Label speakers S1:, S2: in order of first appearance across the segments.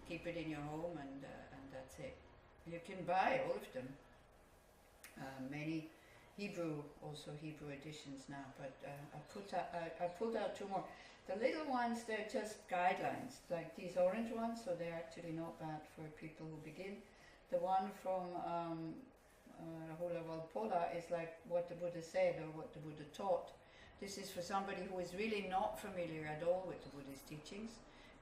S1: keep it in your home, and that's it. You can buy all of them. Many Hebrew editions now, but I pulled out two more. The little ones, they're just guidelines, like these orange ones, so they're actually not bad for people who begin. The one from Hula Walpola is like what the Buddha said or what the Buddha taught. This is for somebody who is really not familiar at all with the Buddhist teachings.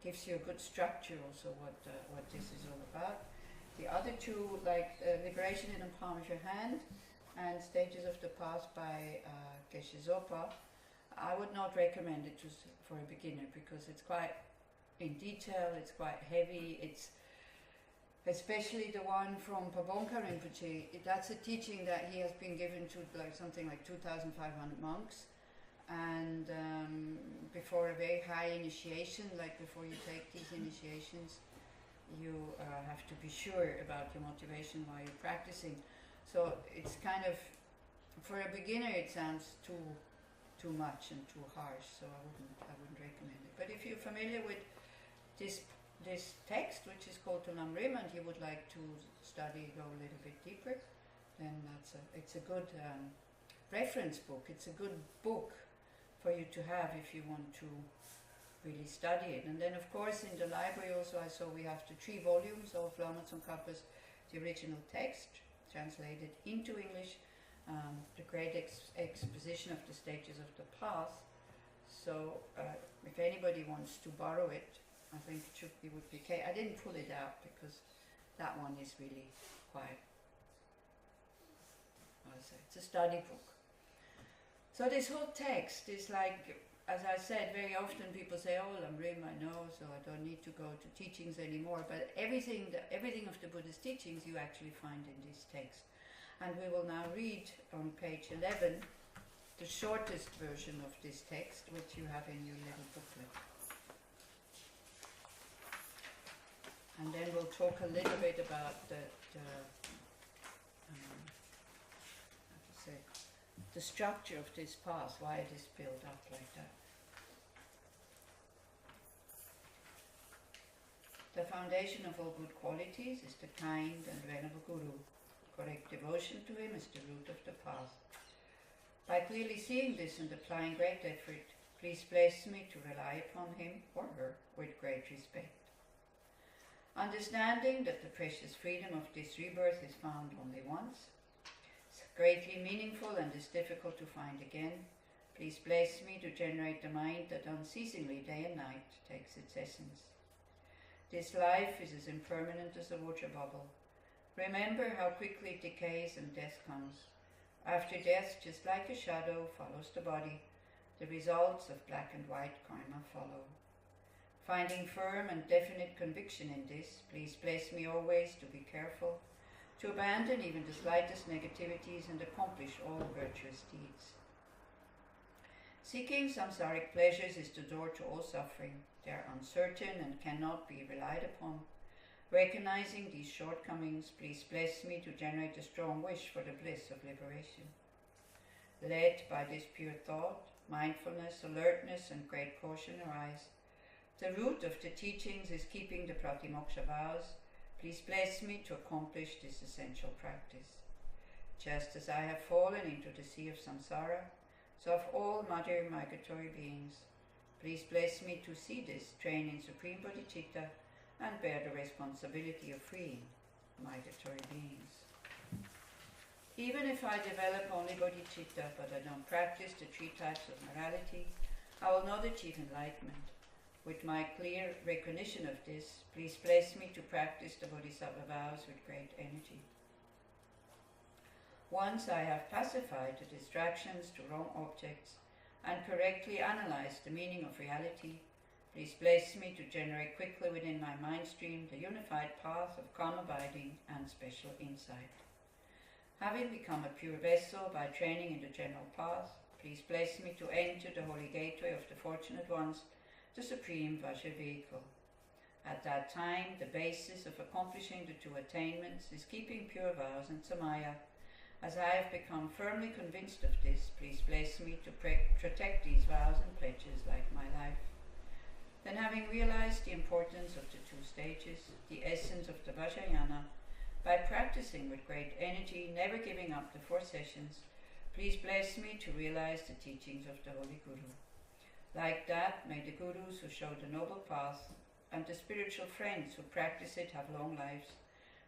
S1: Gives you a good structure also what this is all about. The other two, like Liberation in the Palm of Your Hand and Stages of the Path by Geshe Zopa, I would not recommend it for a beginner because it's quite in detail, it's quite heavy, it's especially the one from Pabonka Rinpoche. That's a teaching that he has been given to something like 2,500 monks, and before a very high initiation, like before you take these initiations, you have to be sure about your motivation while you're practicing. So it's kind of, for a beginner it sounds too much and too harsh, so I wouldn't recommend it. But if you're familiar with this text, which is called Lam Rim, and you would like to go a little bit deeper, then it's a good reference book. It's a good book for you to have if you want to really study it. And then of course in the library also I saw we have the 3 volumes of Lama Tsongkhapa's, the original text, translated into English, the great exposition of the stages of the path. So if anybody wants to borrow it, I think it would be okay. I didn't pull it out because that one is really quite, it's a study book. So this whole text is like, as I said, very often people say, oh, Lam Rim, I know, so I don't need to go to teachings anymore. But everything of the Buddha's teachings you actually find in this text. And we will now read on page 11 the shortest version of this text, which you have in your little booklet. And then we'll talk a little bit about the structure of this path, why it is built up like that. The foundation of all good qualities is the kind and venerable Guru. Correct devotion to him is the root of the path. By clearly seeing this and applying great effort, please bless me to rely upon him or her with great respect. Understanding that the precious freedom of this rebirth is found only once, is greatly meaningful and is difficult to find again, please bless me to generate the mind that unceasingly day and night takes its essence. This life is as impermanent as a water bubble. Remember how quickly it decays and death comes. After death, just like a shadow follows the body, the results of black and white karma follow. Finding firm and definite conviction in this, please bless me always to be careful, to abandon even the slightest negativities and accomplish all virtuous deeds. Seeking samsaric pleasures is the door to all suffering. They are uncertain and cannot be relied upon. Recognizing these shortcomings, please bless me to generate a strong wish for the bliss of liberation. Led by this pure thought, mindfulness, alertness, and great caution arise. The root of the teachings is keeping the pratimoksha vows. Please bless me to accomplish this essential practice. Just as I have fallen into the sea of samsara, so have all mother migratory beings. Please bless me to see this, train in supreme bodhicitta, and bear the responsibility of freeing migratory beings. Even if I develop only bodhicitta, but I don't practice the 3 types of morality, I will not achieve enlightenment. With my clear recognition of this, please bless me to practice the bodhisattva vows with great energy. Once I have pacified the distractions to wrong objects and correctly analyzed the meaning of reality, please bless me to generate quickly within my mind stream the unified path of calm abiding and special insight. Having become a pure vessel by training in the general path, please bless me to enter the holy gateway of the fortunate ones, the supreme Vajra vehicle. At that time, the basis of accomplishing the 2 attainments is keeping pure vows and samaya. As I have become firmly convinced of this, please bless me to protect these vows and pledges like my life. Then, having realized the importance of the 2 stages, the essence of the Vajrayana, by practicing with great energy, never giving up the 4 sessions, please bless me to realize the teachings of the Holy Guru. Like that, may the Gurus who show the noble path and the spiritual friends who practice it have long lives.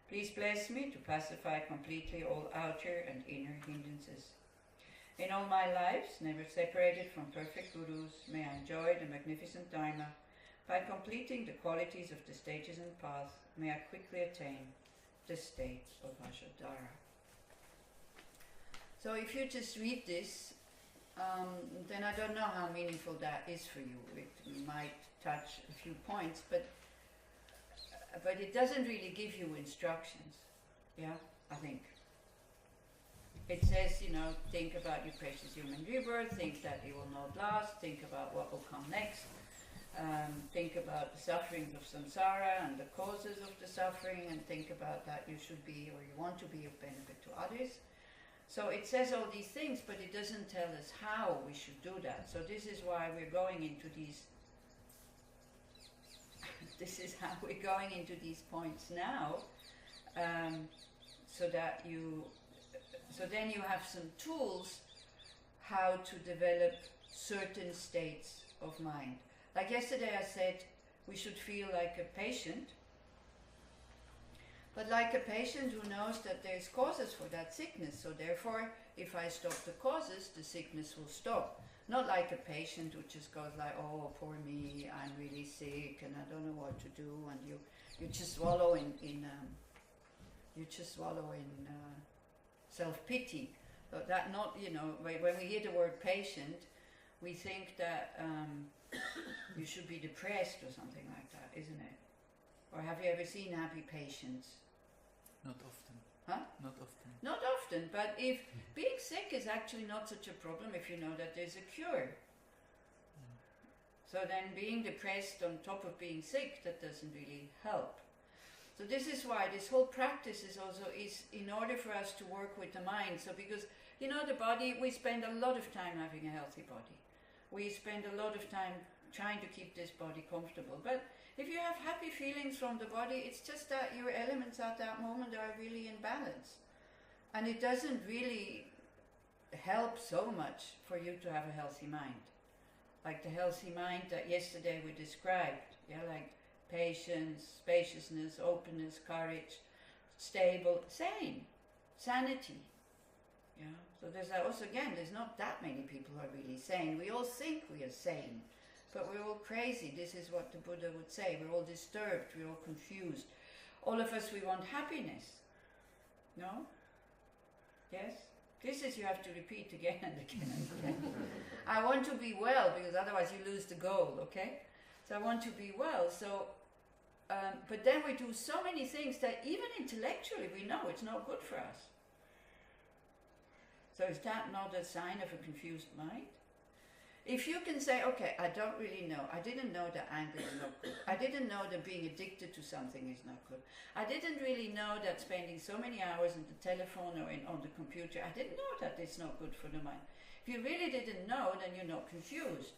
S1: Please bless me to pacify completely all outer and inner hindrances. In all my lives, never separated from perfect Gurus, may I enjoy the magnificent Dharma. By completing the qualities of the stages and path, may I quickly attain the state of Vajradhara. So if you just read this, then I don't know how meaningful that is for you. It might touch a few points, but it doesn't really give you instructions. Yeah, I think. It says, you know, think about your precious human rebirth, think that it will not last, think about what will come next, think about the sufferings of samsara and the causes of the suffering, and think about that you should be, or you want to be, of benefit to others. So it says all these things, but it doesn't tell us how we should do that. So this is why we're going into these this is how we're going into these points now, so then you have some tools how to develop certain states of mind. Like yesterday I said, we should feel like a patient, but like a patient who knows that there's causes for that sickness, so therefore if I stop the causes, the sickness will stop. Not like a patient who just goes like, oh, poor me, I'm really sick and I don't know what to do, and you just swallow in self-pity. So that not, you know, when we hear the word patient, we think that you should be depressed or something like that, isn't it? Or have you ever seen happy patients?
S2: Not often.
S1: Huh?
S2: Not often.
S1: Not often, but if being sick is actually not such a problem if you know that there's a cure. So then being depressed on top of being sick, that doesn't really help. So this is why this whole practice is in order for us to work with the mind. So because, you know, the body, we spend a lot of time having a healthy body. We spend a lot of time trying to keep this body comfortable. But if you have happy feelings from the body, it's just that your elements at that moment are really in balance. And it doesn't really help so much for you to have a healthy mind. Like the healthy mind that yesterday we described, yeah, like patience, spaciousness, openness, courage, stable, sane, sanity. Yeah. So there's also, again, there's not that many people who are really sane. We all think we are sane, but we're all crazy. This is what the Buddha would say. We're all disturbed, we're all confused. All of us, we want happiness. No? Yes? This is, you have to repeat again and again and again. I want to be well, because otherwise you lose the goal, okay? So I want to be well, so, but then we do so many things that even intellectually we know it's not good for us. So is that not a sign of a confused mind? If you can say, okay, I don't really know. I didn't know that anger is not good. I didn't know that being addicted to something is not good. I didn't really know that spending so many hours on the telephone or on the computer, I didn't know that it's not good for the mind. If you really didn't know, then you're not confused.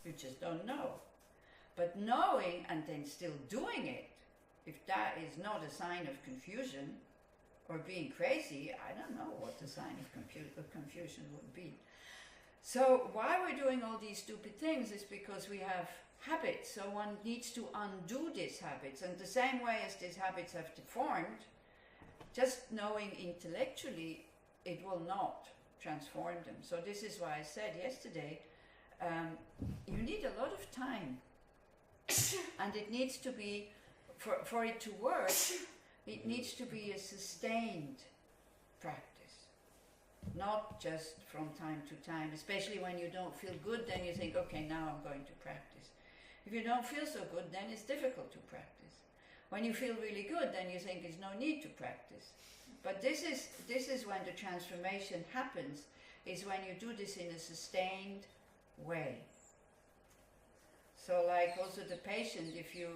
S1: You just don't know. But knowing and then still doing it, if that is not a sign of confusion or being crazy, I don't know what the sign of confusion would be. So why we're doing all these stupid things is because we have habits. So one needs to undo these habits. And the same way as these habits have deformed, just knowing intellectually, it will not transform them. So this is why I said yesterday, you need a lot of time. And it needs to be, for it to work, it needs to be a sustained practice. Not just from time to time, especially when you don't feel good, then you think, okay, now I'm going to practice. If you don't feel so good, then it's difficult to practice. When you feel really good, then you think there's no need to practice. But this is when the transformation happens, is when you do this in a sustained way. So like also the patient, if you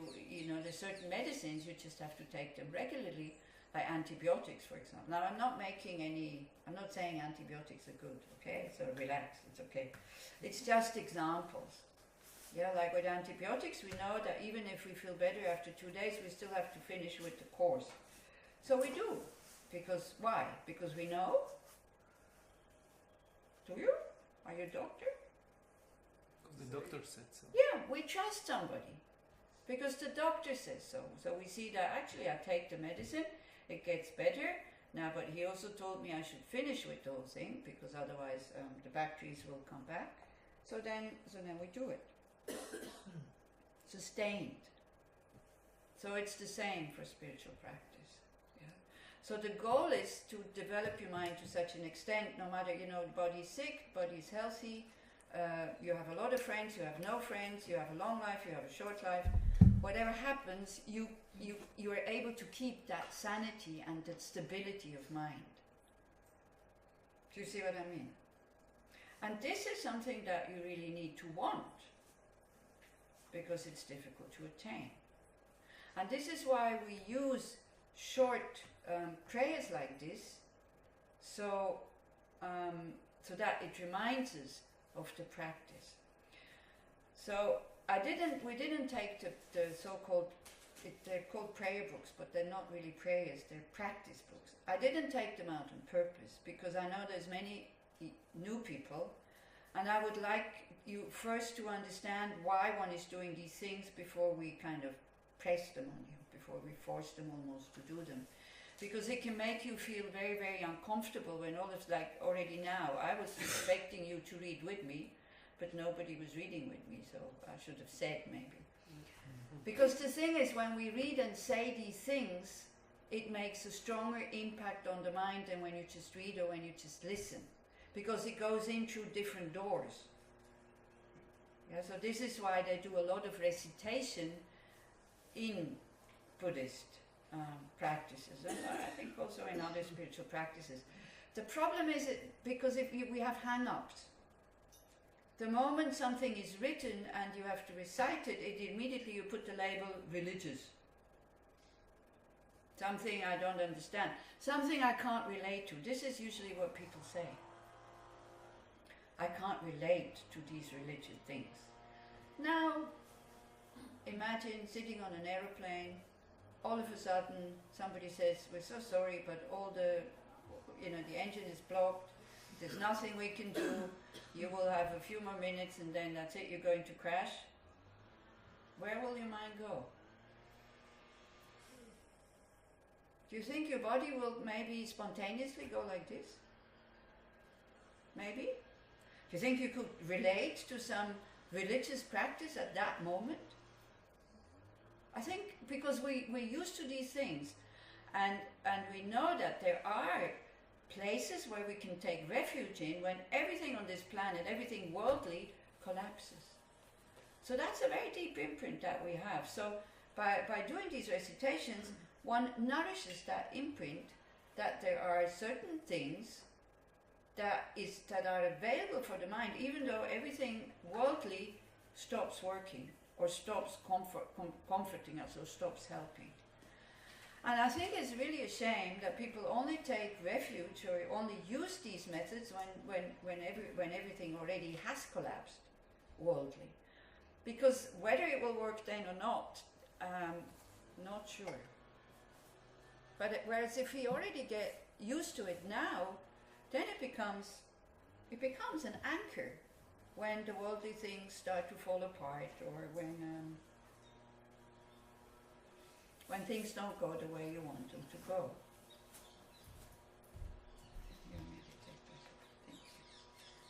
S1: know, there's certain medicines, you just have to take them regularly, like antibiotics, for example. Now I'm not saying antibiotics are good, okay? So relax, it's okay. It's just examples. Yeah, like with antibiotics, we know that even if we feel better after 2 days, we still have to finish with the course. So we do. Because, why? Because we know? Do you? Are you a doctor?
S2: Because the doctor said so.
S1: Yeah, we trust somebody. Because the doctor says so. So we see that actually I take the medicine, it gets better. Now, but he also told me I should finish with the whole thing, because otherwise the bacteria will come back. So then we do it. Sustained. So it's the same for spiritual practice. Yeah. So the goal is to develop your mind to such an extent, no matter, you know, the body's sick, body's healthy, you have a lot of friends, you have no friends, you have a long life, you have a short life. Whatever happens, you are able to keep that sanity and that stability of mind. Do you see what I mean? And this is something that you really need to want, because it's difficult to attain. And this is why we use short prayers like this, so that it reminds us of the practice. So we didn't take the so-called, they're called prayer books, but they're not really prayers, they're practice books. I didn't take them out on purpose, because I know there's many new people, and I would like you first to understand why one is doing these things before we kind of press them on you, before we force them almost to do them. Because it can make you feel very, very uncomfortable when all of, like already now, I was expecting you to read with me, but nobody was reading with me, so I should have said maybe. Because the thing is, when we read and say these things, it makes a stronger impact on the mind than when you just read or when you just listen. Because it goes in through different doors. Yeah, so this is why they do a lot of recitation in Buddhist practices, and I think also in other spiritual practices. The problem is because if we have hang-ups. The moment something is written and you have to recite it, immediately you put the label religious. Something I don't understand. Something I can't relate to. This is usually what people say. I can't relate to these religious things. Now, imagine sitting on an aeroplane, all of a sudden somebody says, we're so sorry, but all the engine is blocked, there's nothing we can do, you will have a few more minutes and then that's it, you're going to crash. Where will your mind go? Do you think your body will maybe spontaneously go like this? Maybe? Do you think you could relate to some religious practice at that moment? I think because we're used to these things, and we know that there are places where we can take refuge in when everything on this planet, everything worldly, collapses. So that's a very deep imprint that we have. So by doing these recitations, one nourishes that imprint that there are certain things that are available for the mind, even though everything worldly stops working or stops comforting us or stops helping. And I think it's really a shame that people only take refuge or only use these methods when everything already has collapsed worldly. Because whether it will work then or not, not sure. But whereas if we already get used to it now, then it becomes an anchor when the worldly things start to fall apart, or when things don't go the way you want them to go.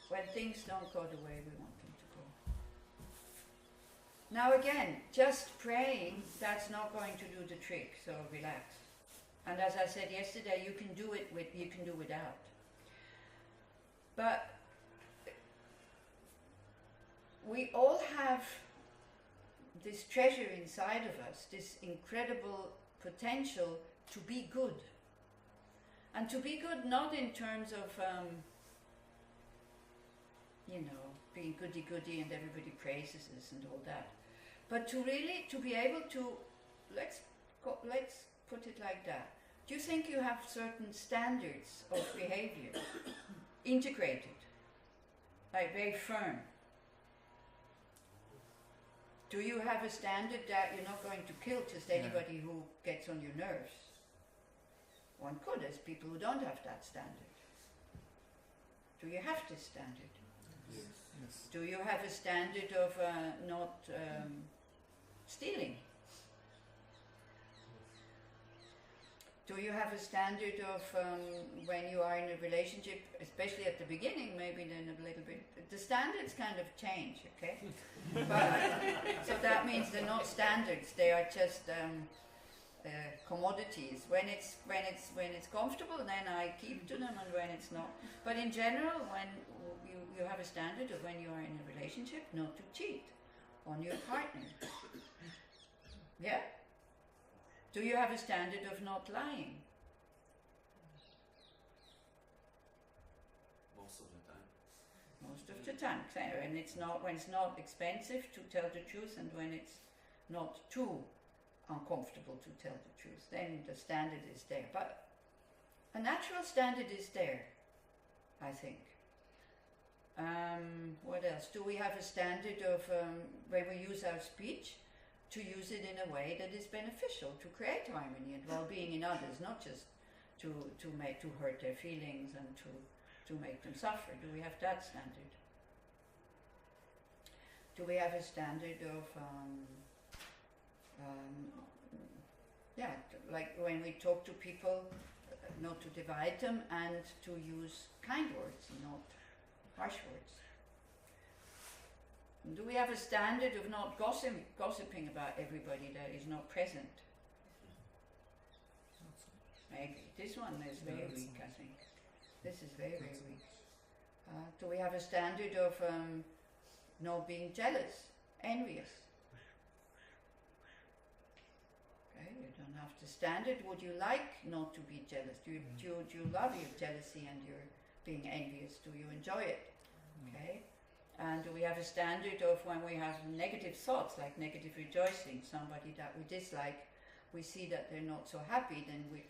S1: When things don't go the way we want them to go. Now again, just praying, that's not going to do the trick, so relax. And as I said yesterday, you can do without. But we all have this treasure inside of us, this incredible potential to be good. And to be good not in terms of, being goody-goody and everybody praises us and all that. But to really, to be able to, let's put it like that. Do you think you have certain standards of behavior integrated, like very firm? Do you have a standard that you're not going to kill just anybody who gets on your nerves? One could. There's people who don't have that standard. Do you have this standard?
S2: Yes.
S1: Do you have a standard of not stealing? Do you have a standard of when you are in a relationship, especially at the beginning, maybe then a little bit, the standards kind of change, okay? So that means they're not standards, they are just commodities. When it's comfortable, then I keep to them, and when it's not. But in general, when you have a standard of when you are in a relationship, not to cheat on your partner. Yeah? Do you have a standard of not lying?
S3: Most of the time.
S1: Most of the time. And it's not when it's not expensive to tell the truth, and when it's not too uncomfortable to tell the truth, then the standard is there. But a natural standard is there, I think. What else? Do we have a standard of when we use our speech, to use it in a way that is beneficial, to create harmony and well-being in others, not just to hurt their feelings and to make them suffer? Do we have that standard? Do we have a standard of like when we talk to people, not to divide them and to use kind words, not harsh words? Do we have a standard of not gossiping about everybody that is not present? Maybe. This one is very weak, I think. This is very, very weak. Do we have a standard of not being jealous, envious? Okay, you don't have the standard. Would you like not to be jealous? Do you love your jealousy and your being envious? Do you enjoy it? Okay. And do we have a standard of when we have negative thoughts, like negative rejoicing, somebody that we dislike, we see that they're not so happy, then we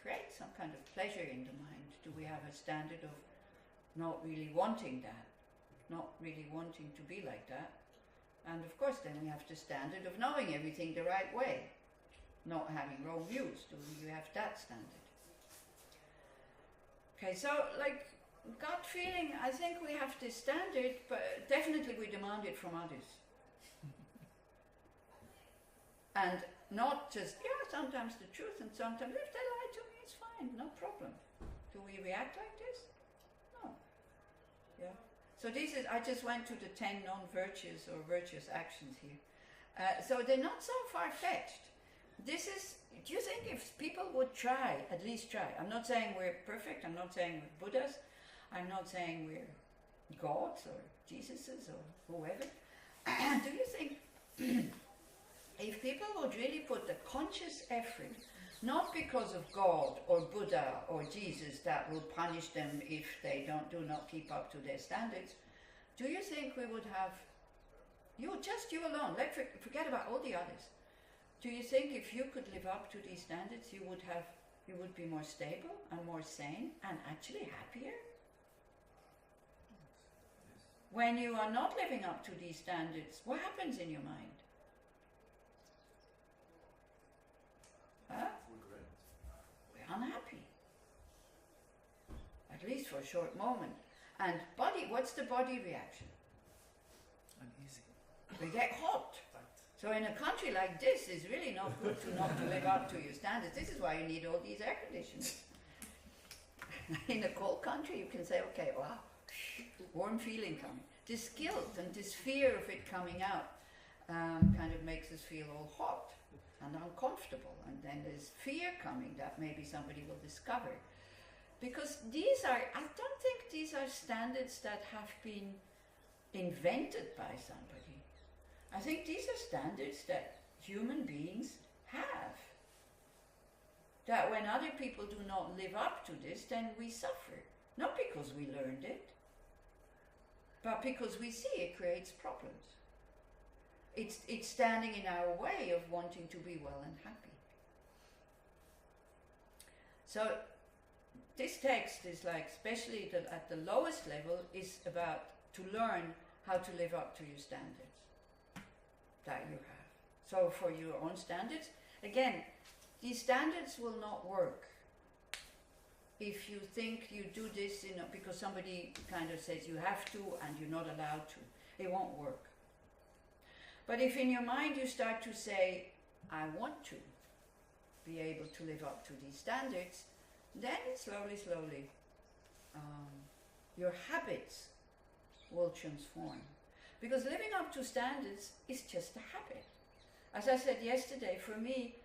S1: create some kind of pleasure in the mind. Do we have a standard of not really wanting that, not really wanting to be like that? And of course then we have the standard of knowing everything the right way, not having wrong views. Do you have that standard? Okay, so like, gut feeling, I think we have this standard, but definitely we demand it from others. And not just, sometimes the truth, and sometimes if they lie to me, it's fine, no problem. Do we react like this? No. Yeah. So this is, I just went to the 10 non-virtuous or virtuous actions here. So they're not so far-fetched. This is, do you think if people would try, at least try, I'm not saying we're perfect, I'm not saying we're Buddhas, I'm not saying we're gods or Jesuses or whoever. Do you think if people would really put the conscious effort, not because of God or Buddha or Jesus that will punish them if they do not keep up to their standards, do you think we would have, you alone, forget about all the others. Do you think if you could live up to these standards, you would be more stable and more sane and actually happier? When you are not living up to these standards, what happens in your mind?
S3: Regret.
S1: We're unhappy. At least for a short moment. And body, what's the body reaction?
S2: Uneasy.
S1: We get hot. So in a country like this, it's really not good not to live up to your standards. This is why you need all these air conditioners. In a cold country, you can say, okay, wow, warm feeling coming. This guilt and this fear of it coming out kind of makes us feel all hot and uncomfortable. And then there's fear coming that maybe somebody will discover. Because I don't think these are standards that have been invented by somebody. I think these are standards that human beings have. That when other people do not live up to this, then we suffer. Not because we learned it, but because we see it creates problems. It's standing in our way of wanting to be well and happy. So this text is like, especially at the lowest level, is about to learn how to live up to your standards. that you have. So for your own standards, again, these standards will not work if you think you do this, you know, because somebody kind of says you have to and you're not allowed to. It won't work. But if in your mind you start to say, I want to be able to live up to these standards, then slowly, your habits will transform. Because living up to standards is just a habit. As I said yesterday, for me,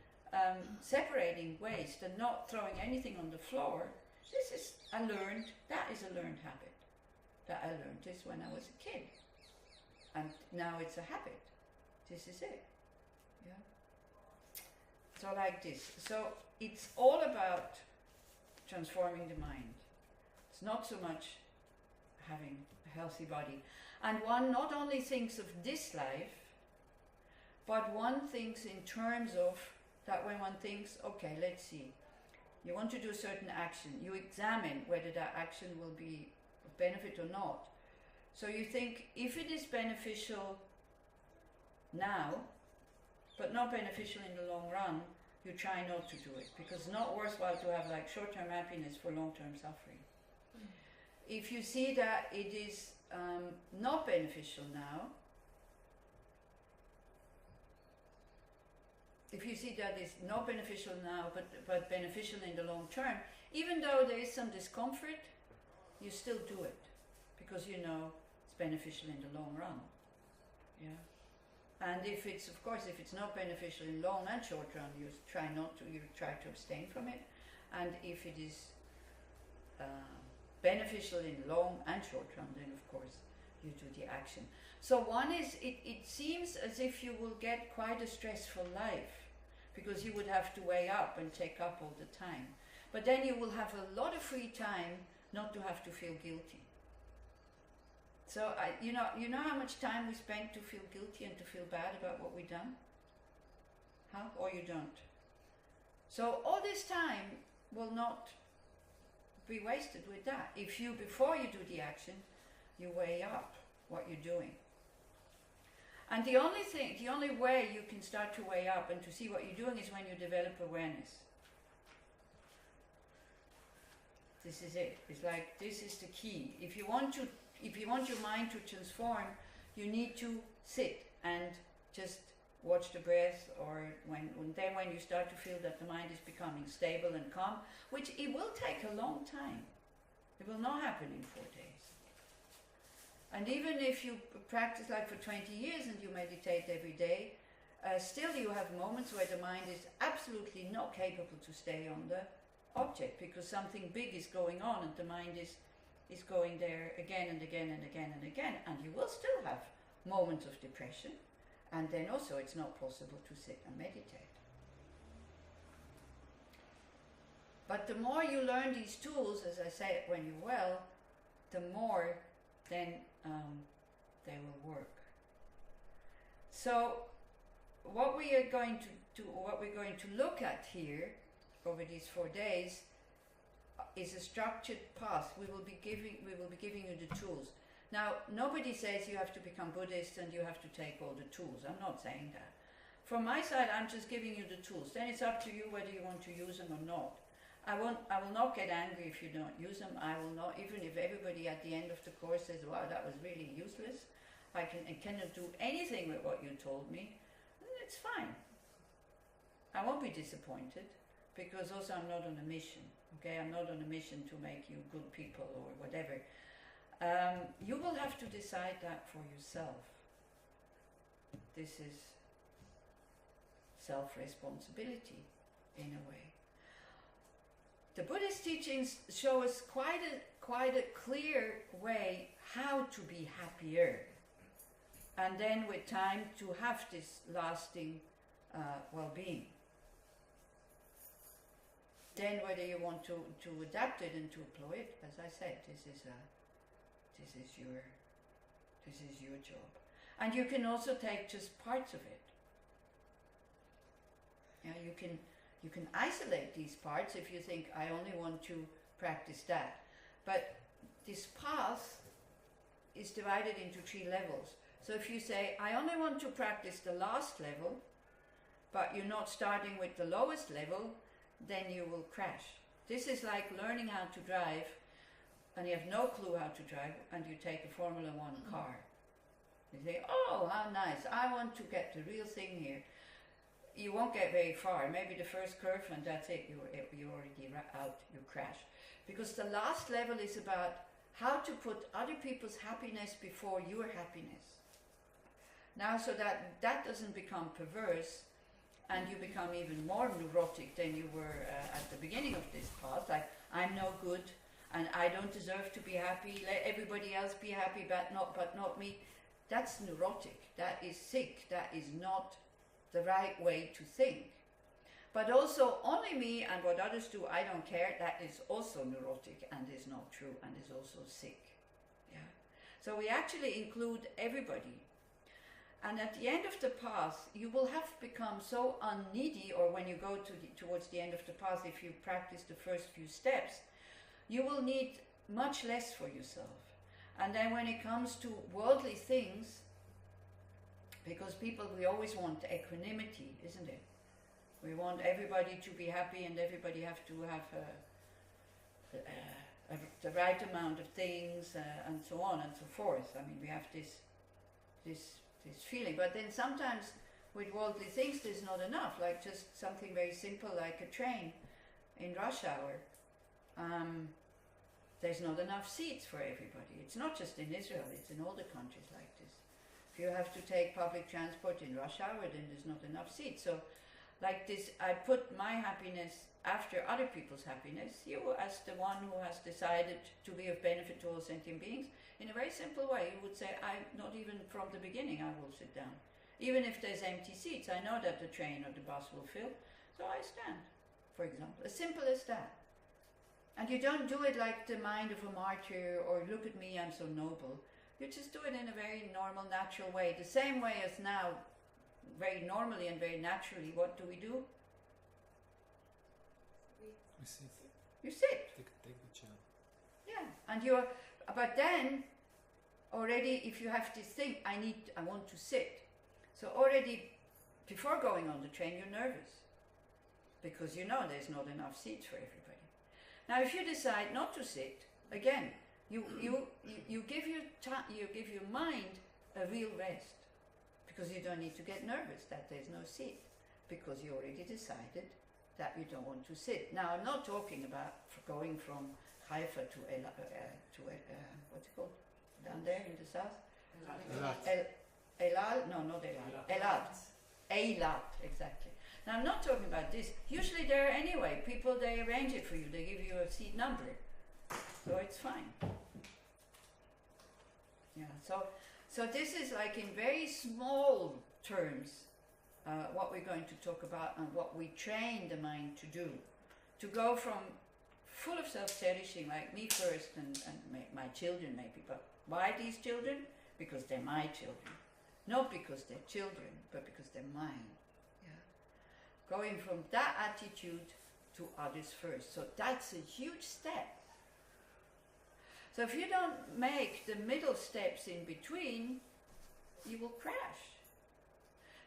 S1: separating waste and not throwing anything on the floor, that is a learned habit. That I learned this when I was a kid. And now it's a habit. This is it. Yeah. So like this. So it's all about transforming the mind. It's not so much having a healthy body. And one not only thinks of this life, but one thinks in terms of that when one thinks, okay, let's see, you want to do a certain action, you examine whether that action will be of benefit or not. So you think, if it is beneficial now, but not beneficial in the long run, you try not to do it, because it's not worthwhile to have like short-term happiness for long-term suffering. If you see that it is not beneficial now, if you see that it's not beneficial now, but beneficial in the long term, even though there is some discomfort, you still do it, because you know it's beneficial in the long run. Yeah. And if it's, of course, if it's not beneficial in long and short run, you try to abstain from it. And if it is beneficial in long and short run, then of course you do the action. So one is, it seems as if you will get quite a stressful life, because you would have to weigh up and take up all the time. But then you will have a lot of free time not to have to feel guilty. So you know how much time we spend to feel guilty and to feel bad about what we've done? Huh? Or you don't. So all this time will not be wasted with that. If you, before you do the action, you weigh up what you're doing. And the only way you can start to weigh up and to see what you're doing is when you develop awareness. This is it. It's like, this is the key. If you want your mind to transform, you need to sit and just watch the breath, or when you start to feel that the mind is becoming stable and calm, which it will take a long time. It will not happen in 4 days. And even if you practice like for 20 years and you meditate every day, still you have moments where the mind is absolutely not capable to stay on the object, because something big is going on and the mind is going there again and again and again and again, and you will still have moments of depression, and then also it's not possible to sit and meditate. But the more you learn these tools, as I say, when you're well, the more then they will work. So what we are going to do, what we're going to look at here over these 4 days, is a structured path. We will be giving you the tools. Now, nobody says you have to become Buddhist and you have to take all the tools. I'm not saying that. From my side, I'm just giving you the tools. Then it's up to you whether you want to use them or not. I will not get angry if you don't use them. I will not, even if everybody at the end of the course says, wow, that was really useless, I cannot do anything with what you told me, it's fine. I won't be disappointed, because also I'm not on a mission. Okay, I'm not on a mission to make you good people or whatever. You will have to decide that for yourself. This is self-responsibility in a way. The Buddhist teachings show us quite a clear way how to be happier, and then with time to have this lasting well-being. Then whether you want to adapt it and to employ it, as I said, this is your job. And you can also take just parts of it. Yeah, you can isolate these parts if you think, I only want to practice that. But this path is divided into 3 levels. So if you say, I only want to practice the last level, but you're not starting with the lowest level, then you will crash. This is like learning how to drive, and you have no clue how to drive, and you take a Formula One car. You say, oh, how nice, I want to get the real thing here. You won't get very far, maybe the first curve, and that's it, you're already out, you crash. Because the last level is about how to put other people's happiness before your happiness. Now, so that doesn't become perverse, and you become even more neurotic than you were at the beginning of this path, like, I'm no good, and I don't deserve to be happy, let everybody else be happy, but not me. That's neurotic, that is sick, that is not the right way to think. But also, only me and what others do, I don't care, that is also neurotic and is not true and is also sick. Yeah. So we actually include everybody. And at the end of the path, you will have become so unneedy, or when you go towards the end of the path, if you practice the first few steps, you will need much less for yourself. And then when it comes to worldly things, because people, we always want equanimity, isn't it? We want everybody to be happy, and everybody have to have the right amount of things, and so on and so forth. I mean, we have this feeling. But then sometimes with worldly things there's not enough, like just something very simple like a train in rush hour. There's not enough seats for everybody. It's not just in Israel, it's in all the countries like this. If you have to take public transport in rush hour, then there's not enough seats. So like this, I put my happiness after other people's happiness. You, as the one who has decided to be of benefit to all sentient beings, in a very simple way, you would say, I not even from the beginning I will sit down. Even if there's empty seats, I know that the train or the bus will fill, so I stand, for example. As simple as that. And you don't do it like the mind of a martyr, or look at me, I'm so noble. You just do it in a very normal, natural way. The same way as now, very normally and very naturally, what do?
S2: We sit.
S1: You sit.
S2: Take the chair.
S1: Yeah, and you're, but then, already if you have this thing, I want to sit. So already, before going on the train, you're nervous. Because you know there's not enough seats for everybody. Now if you decide not to sit, again, you give your mind a real rest. Because you don't need to get nervous that there's no seat. Because you already decided that you don't want to sit. Now I'm not talking about going from Haifa to what's it called? Down there in the south? Elal? No, not Elal. Eilat. Eilat, exactly. Now I'm not talking about this. Usually there anyway, people, they arrange it for you. They give you a seat number. So it's fine. Yeah, so this is like in very small terms what we're going to talk about and what we train the mind to do. To go from full of self-cherishing, like me first and my children maybe, but why these children? Because they're my children. Not because they're children, but because they're mine. Yeah. Going from that attitude to others first. So that's a huge step. So if you don't make the middle steps in between, you will crash.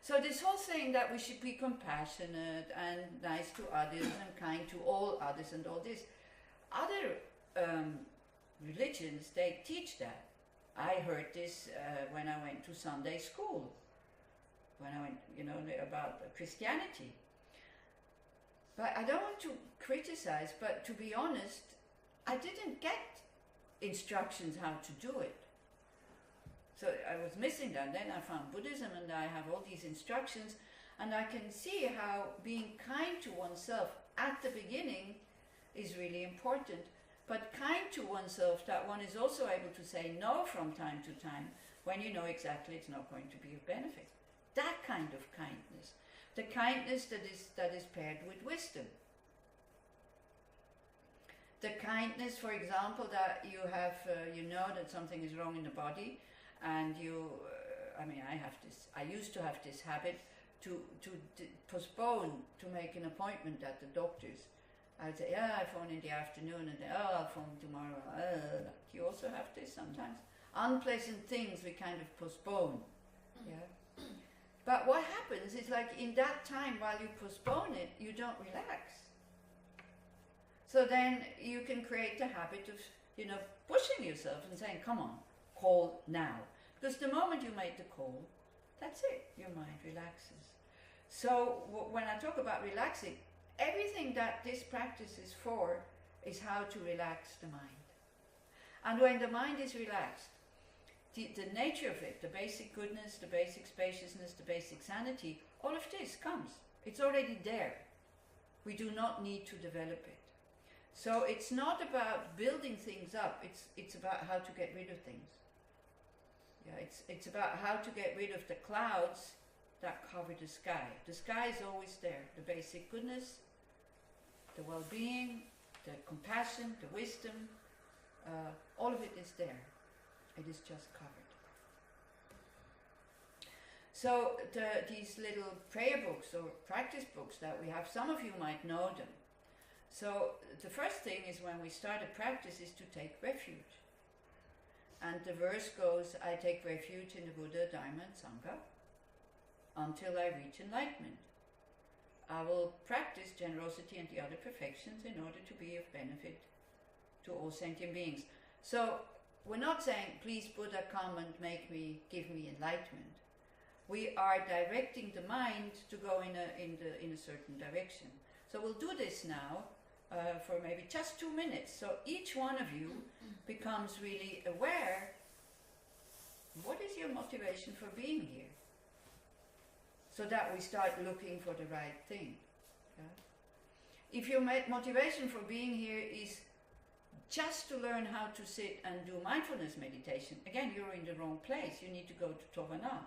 S1: So this whole thing that we should be compassionate and nice to others and kind to all others and all this, other religions, they teach that. I heard this when I went to Sunday school, when I went, about Christianity. But I don't want to criticize, but to be honest, I didn't get instructions how to do it. So I was missing that. Then I found Buddhism and I have all these instructions, and I can see how being kind to oneself at the beginning is really important, but kind to oneself that one is also able to say no from time to time when you know exactly it's not going to be of benefit. That kind of kindness. The kindness that is paired with wisdom. The kindness, for example, that you have, you know that something is wrong in the body, and you, I used to have this habit to postpone to make an appointment at the doctor's. I'd say, yeah, I phone in the afternoon, and then, I'll phone tomorrow. You also have this sometimes? Unpleasant things we kind of postpone. Yeah. But what happens is, like, in that time while you postpone it, you don't relax. So then you can create the habit of, you know, pushing yourself and saying, come on, call now. Because the moment you make the call, that's it, your mind relaxes. So when I talk about relaxing, everything that this practice is for is how to relax the mind. And when the mind is relaxed, the nature of it, the basic goodness, the basic spaciousness, the basic sanity, all of this comes. It's already there. We do not need to develop it. So it's not about building things up, it's about how to get rid of things. Yeah, it's about how to get rid of the clouds that cover the sky. The sky is always there. The basic goodness, the well-being, the compassion, the wisdom, all of it is there. It is just covered. So these little prayer books or practice books that we have, some of you might know them. So the first thing is, when we start a practice, is to take refuge. And the verse goes, I take refuge in the Buddha, Dharma and Sangha until I reach enlightenment. I will practice generosity and the other perfections in order to be of benefit to all sentient beings. So we're not saying, please Buddha, come and give me enlightenment. We are directing the mind to go in a certain direction. So we'll do this now for maybe just 2 minutes. So each one of you becomes really aware, what is your motivation for being here? So that we start looking for the right thing. Yeah? If your motivation for being here is just to learn how to sit and do mindfulness meditation, again, you're in the wrong place. You need to go to Tovana,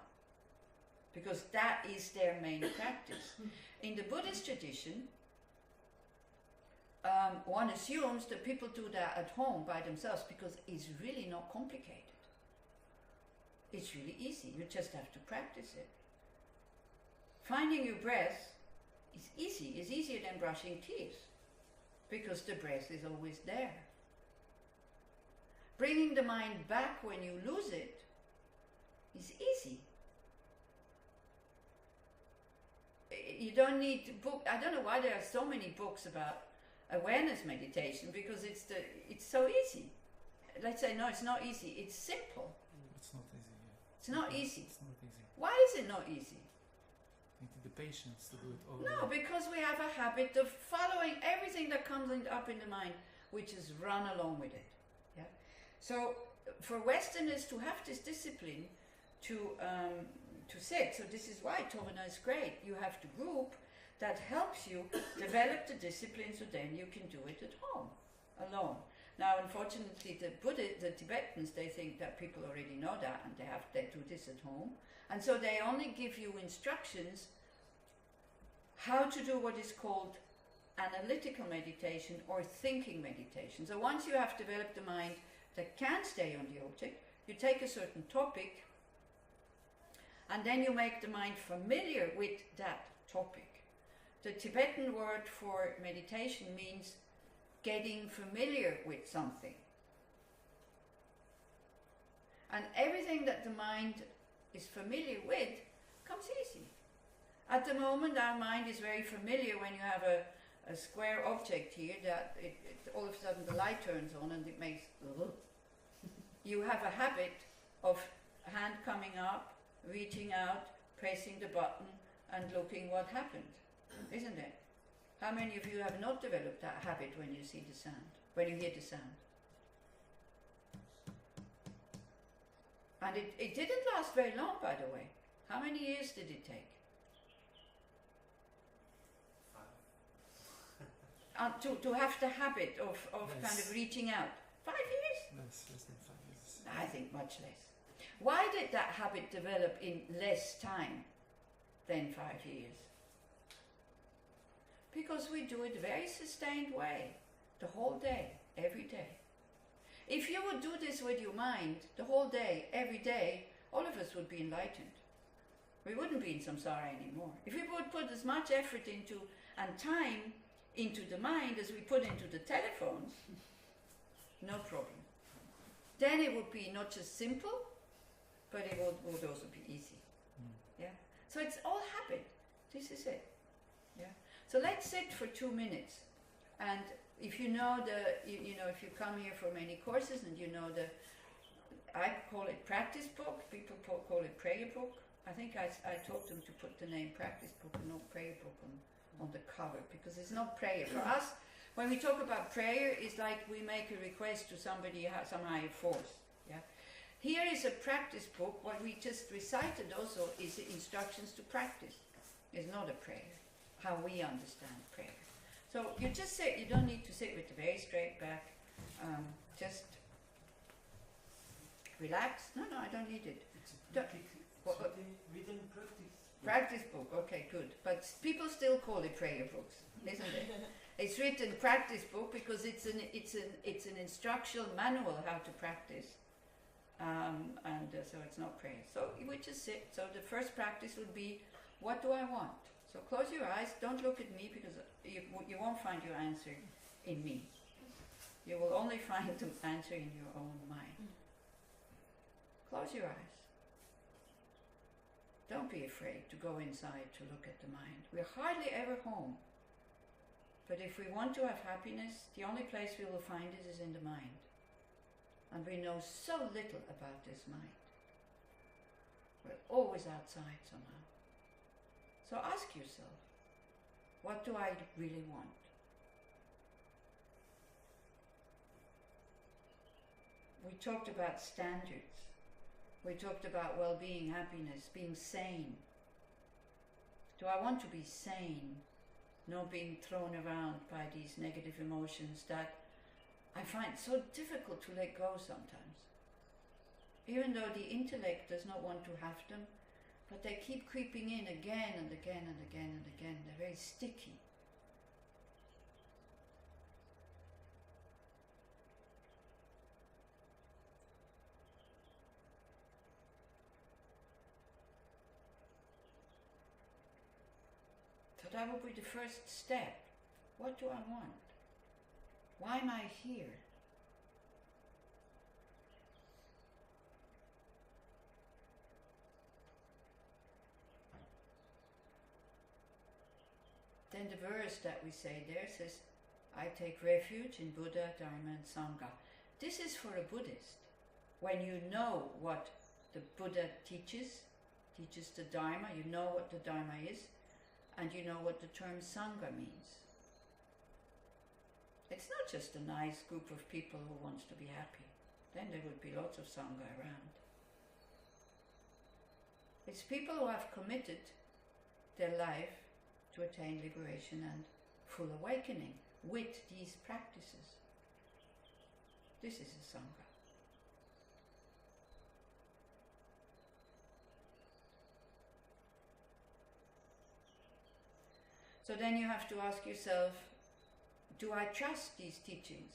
S1: because that is their main practice. In the Buddhist tradition, one assumes that people do that at home by themselves, because it's really not complicated. It's really easy. You just have to practice it. Finding your breath is easy. It's easier than brushing teeth, because the breath is always there. Bringing the mind back when you lose it is easy. You don't need to book. I don't know why there are so many books about awareness meditation, because it's so easy. Let's say, no, it's not easy. It's simple.
S2: It's not easy. Yeah.
S1: It's not easy.
S2: It's not easy.
S1: Why is it not easy?
S2: You need the patience to do it all.
S1: No, because we have a habit of following everything that comes up in the mind, which is run along with it. Yeah. So for Westerners to have this discipline to sit, so this is why Tovana is great. You have the group that helps you develop the discipline, so then you can do it at home, alone. Now, unfortunately, the Tibetans, they think that people already know that, and they do this at home, and so they only give you instructions how to do what is called analytical meditation or thinking meditation. So once you have developed a mind that can stay on the object, you take a certain topic, and then you make the mind familiar with that topic. The Tibetan word for meditation means getting familiar with something. And everything that the mind is familiar with comes easy. At the moment, our mind is very familiar when you have a square object here that all of a sudden the light turns on and it makes you have a habit of hand coming up, reaching out, pressing the button and looking what happened, isn't it? How many of you have not developed that habit when you see the sound, when you hear the sound? And it didn't last very long, by the way. How many years did it take?
S2: 5.
S1: To have the habit of
S2: Yes.
S1: kind of reaching out. 5 years?
S2: Less than 5 years.
S1: I think much less. Why did that habit develop in less time than 5 years? Because we do it a very sustained way, the whole day, every day. If you would do this with your mind the whole day, every day, all of us would be enlightened. We wouldn't be in samsara anymore. If we would put as much effort into and time into the mind as we put into the telephones, no problem. then it would be not just simple, but it would also be easy. Yeah. So it's all habit. This is it. Yeah. So let's sit for 2 minutes, and if you know you know, if you come here for many courses and you know I call it practice book. People call it prayer book. I think I taught them to put the name practice book and not prayer book on the cover, because it's not prayer. For us, when we talk about prayer, it's like we make a request to somebody, some higher force. Yeah. Here is a practice book. What we just recited also is the instructions to practice. It's not a prayer, how we understand prayer. So you just sit, you don't need to sit with a very straight back. Just relax. No, I don't need it.
S3: Written practice.
S1: Practice book, okay, good. But people still call it prayer books, isn't it? It's written practice book because it's an instructional manual how to practice, so it's not prayer. So we just sit. So the first practice would be, what do I want? So close your eyes. Don't look at me, because you won't find your answer in me. You will only find the answer in your own mind. Close your eyes. Don't be afraid to go inside to look at the mind. We're hardly ever home. But if we want to have happiness, the only place we will find it is in the mind. And we know so little about this mind. We're always outside somehow. So ask yourself, what do I really want? We talked about standards. We talked about well-being, happiness, being sane. Do I want to be sane? Not being thrown around by these negative emotions that I find so difficult to let go sometimes. Even though the intellect does not want to have them, but they keep creeping in again and again and again and again. They're very sticky. So that would be the first step. What do I want? Why am I here? Then the verse that we say there says, I take refuge in Buddha, Dharma and Sangha. This is for a Buddhist. When you know what the Buddha teaches the Dharma, you know what the Dharma is, and you know what the term Sangha means. It's not just a nice group of people who wants to be happy. Then there would be lots of Sangha around. It's people who have committed their life to attain liberation and full awakening with these practices. This is a Sangha. So then you have to ask yourself, do I trust these teachings?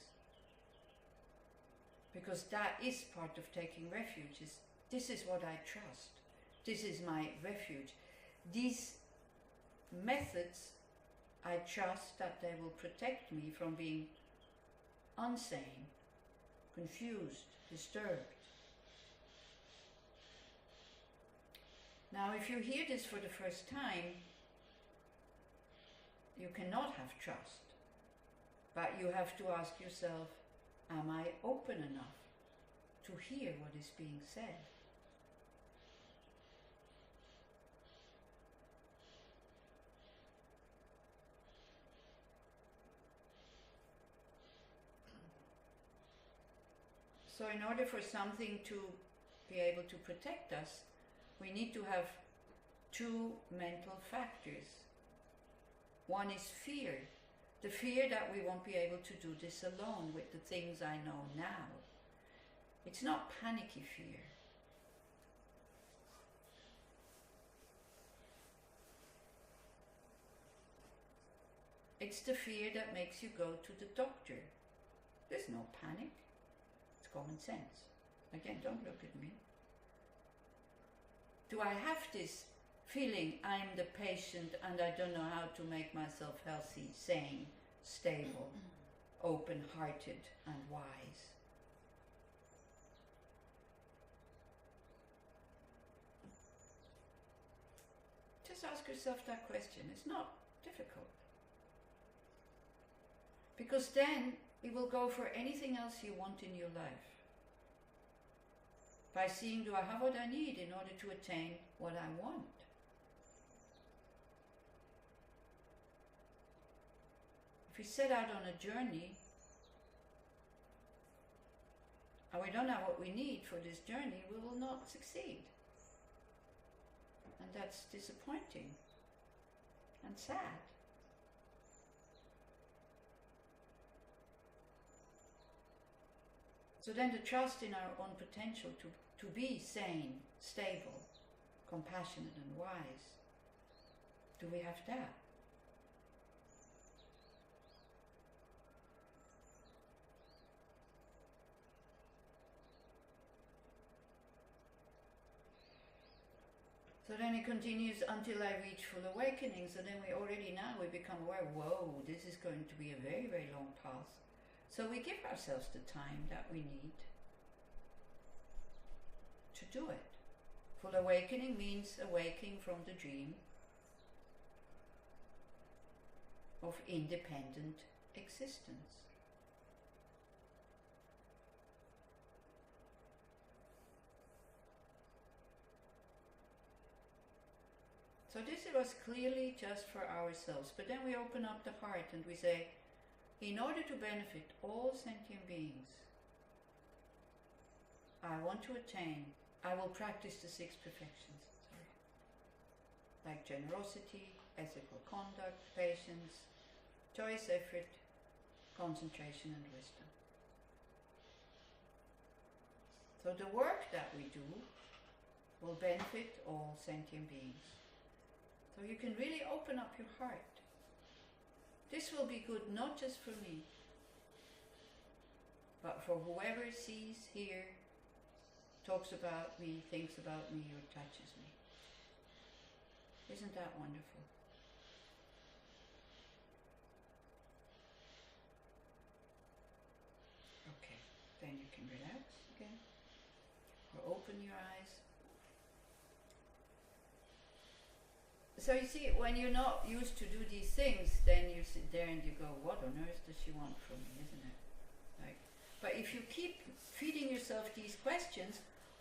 S1: Because that is part of taking refuge. This is what I trust. This is my refuge. These methods, I trust that they will protect me from being unsane, confused, disturbed. Now, if you hear this for the first time, you cannot have trust. But you have to ask yourself, am I open enough to hear what is being said? So in order for something to be able to protect us, we need to have two mental factors. One is fear. The fear that we won't be able to do this alone with the things I know now. It's not panicky fear. It's the fear that makes you go to the doctor. There's no panic. It's common sense. Again, don't look at me. Do I have this feeling I'm the patient and I don't know how to make myself healthy, sane, stable, open-hearted and wise? just ask yourself that question. It's not difficult. Because then it will go for anything else you want in your life. By seeing, do I have what I need in order to attain what I want? If we set out on a journey and we don't have what we need for this journey, we will not succeed. And that's disappointing and sad. So then the trust in our own potential to be sane, stable, compassionate and wise, do we have that? So then it continues until I reach full awakening. So then we become aware, whoa, this is going to be a very, very long path. So we give ourselves the time that we need to do it. Full awakening means awaking from the dream of independent existence. So this was clearly just for ourselves, but then we open up the heart and we say, in order to benefit all sentient beings, I want to attain, I will practice the 6 perfections, like generosity, ethical conduct, patience, choice, effort, concentration and wisdom. So the work that we do will benefit all sentient beings. So you can really open up your heart. This will be good not just for me, but for whoever sees, hears, talks about me, thinks about me, or touches me. Isn't that wonderful? Okay, then you can relax again, or open your eyes. So you see, when you're not used to do these things, then you sit there and you go, what on earth does she want from me, isn't it? But if you keep feeding yourself these questions,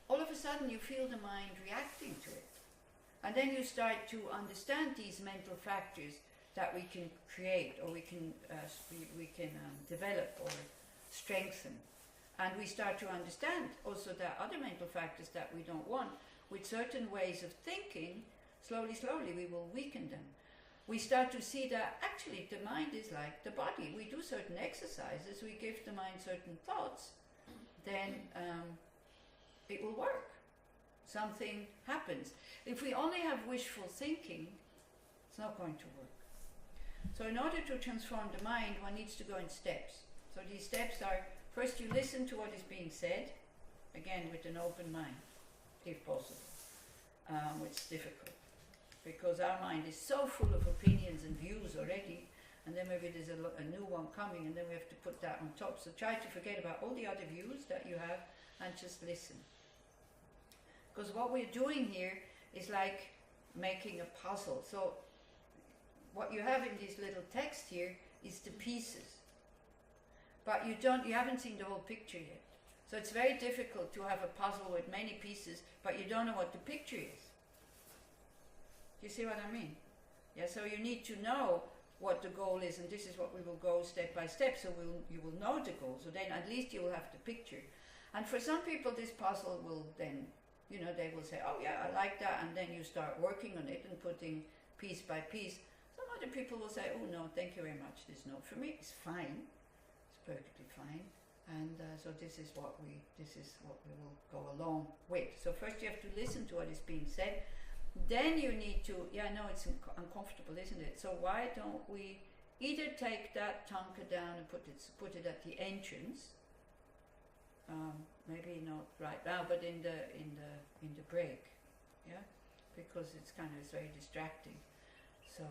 S1: all of a sudden you feel the mind reacting to it. And then you start to understand these mental factors that we can create, or we can develop or strengthen. And we start to understand also that other mental factors that we don't want, with certain ways of thinking, slowly, slowly we will weaken them. We start to see that actually the mind is like the body. We do certain exercises, we give the mind certain thoughts, then it will work. Something happens. If we only have wishful thinking, it's not going to work. So in order to transform the mind, one needs to go in steps. So these steps are, first you listen to what is being said, again with an open mind, if possible. It's difficult, because our mind is so full of opinions and views already, and then maybe there's a new one coming, and then we have to put that on top. So try to forget about all the other views that you have and just listen. Because what we're doing here is like making a puzzle. So what you have in this little text here is the pieces, but you haven't seen the whole picture yet. So it's very difficult to have a puzzle with many pieces, but you don't know what the picture is. You see what I mean? Yeah, so you need to know what the goal is, and this is what we will go step by step, so you will know the goal, so then at least you will have the picture. And for some people this puzzle will then, they will say, oh yeah, I like that, and then you start working on it and putting piece by piece. Some other people will say, oh no, thank you very much, this is not for me. It's fine, it's perfectly fine. And so this is what we will go along with. So first you have to listen to what is being said. Then you need to, I know it's uncomfortable, isn't it? So why don't we either take that tanka down and put it at the entrance, maybe not right now, but in the break, yeah, because it's very distracting. So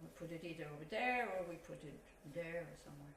S1: we put it either over there, or we put it there or somewhere.